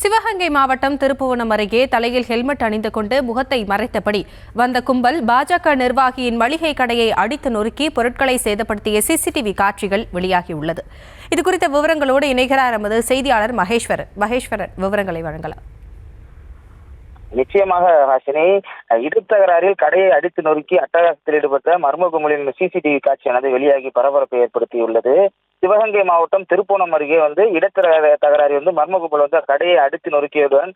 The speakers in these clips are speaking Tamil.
சிவகங்கை மாவட்டம் திருப்புவனம் அருகே தலையில் ஹெல்மெட் அணிந்து கொண்டு முகத்தை மறைத்தபடி வந்த கும்பல் பாஜக நிர்வாகியின் மளிகை கடையை அடித்து நொறுக்கி பொருட்களை சேதப்படுத்திய சிசிடிவி காட்சிகள் வெளியாகியுள்ளது. இதுகுறித்த விவரங்களோடு இணைகிறார் எமது செய்தியாளர் மகேஸ்வரன் விவரங்களை வழங்கலாம். நிச்சயமாக ஹாசினி, இடுத்தகராறில் கடையை அடித்து நொறுக்கி அட்டகாசத்தில் ஈடுபட்ட மர்ம கும்பலின் சிசிடிவி காட்சியானது வெளியாகி பரபரப்பை ஏற்படுத்தியுள்ளது. சிவகங்கை மாவட்டம் திருப்புவனம் அருகே தகராறு மர்ம கும்பல் கடையை அடித்து நொறுக்கியதுடன்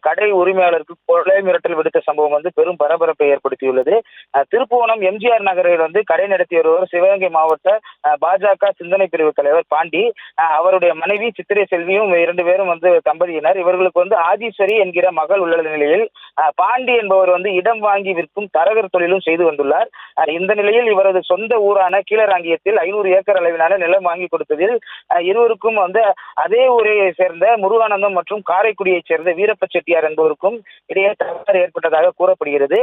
கடை உரிமையாளருக்கு கொலை மிரட்டல் விடுத்த சம்பவம் பெரும் பரபரப்பை ஏற்படுத்தியுள்ளது. திருப்புவனம் எம்ஜிஆர் நகரில் கடை நடத்தி வருவர் சிவகங்கை மாவட்ட பாஜக சிந்தனை பிரிவு தலைவர் பாண்டி, அவருடைய மனைவி சித்திரை செல்வியும் 2 பேரும் தம்பதியினர். இவர்களுக்கு ஆதீஸ்வரி என்கிற மகள் உள்ள நிலையில் பாண்டி என்பவர் இடம் வாங்கி விற்கும் தரகர் தொழிலும் செய்து வந்துள்ளார். இந்த நிலையில் இவரது சொந்த ஊரான கீழராங்கியத்தில் 500 ஏக்கர் அளவிலான நிலம் வாங்கி கொடுத்ததில் இருவருக்கும் அதே ஊரை சேர்ந்த முருகானந்தம் மற்றும் காரைக்குடியைச் சேர்ந்த வீரப்ப செட்டியார் என்பவருக்கும் இடையே தகராறு ஏற்பட்டதாக கூறப்படுகிறது.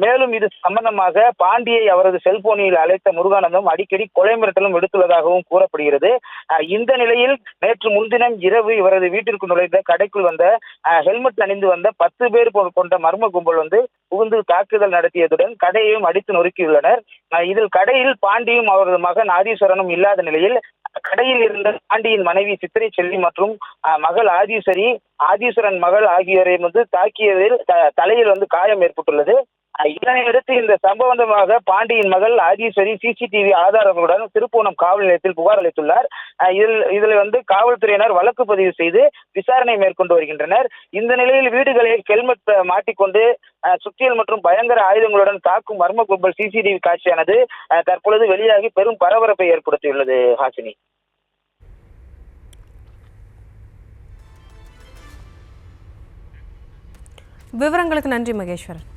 மேலும் இது சம்பந்தமாக பாண்டியை அவரது செல்போனில் அழைத்த முருகானந்தம் அடிக்கடி கொலை மிரட்டலும் எடுத்துள்ளதாகவும் கூறப்படுகிறது. இந்த நிலையில் நேற்று முன்தினம் இரவு இவரது வீட்டிற்கு நுழைந்த கடைக்குள் ஹெல்மெட் அணிந்து வந்த 10 பேர் கொண்ட மர்ம கும்பல் புகுந்து தாக்குதல் நடத்தியதுடன் கடையையும் அடித்து நொறுக்கியுள்ளனர். இதில் கடையில் பாண்டியும் அவரது மகன் ஆதீஸ்வரனும் இல்லாத நிலையில் கடையில் இருந்த பாண்டியின் மனைவி சித்திரை செல்வி மற்றும் மகள் ஆதீஸ்வரன் மகள் ஆகியோரை தாக்கியதில் தலையில் காயம் ஏற்பட்டுள்ளது. இதனையடுத்து இந்த சம்பவமாக பாண்டியின் மகள் ஆதீஸ்வரி சிசிடிவி ஆதாரங்களுடன் திருப்புவனம் காவல் நிலையத்தில் புகார் அளித்துள்ளார். இதில் காவல்துறையினர் வழக்கு பதிவு செய்து விசாரணை மேற்கொண்டு வருகின்றனர். இந்த நிலையில் வீடுகளில் ஹெல்மெட் மாட்டிக்கொண்டு சுத்தியல் மற்றும் பயங்கர ஆயுதங்களுடன் தாக்கும் மர்ம கும்பல் சிசிடிவி காட்சியானது தற்பொழுது வெளியாகி பெரும் பரபரப்பை ஏற்படுத்தியுள்ளது. ஹாசினி, விவரங்களுக்கு நன்றி மகேஸ்வரன்.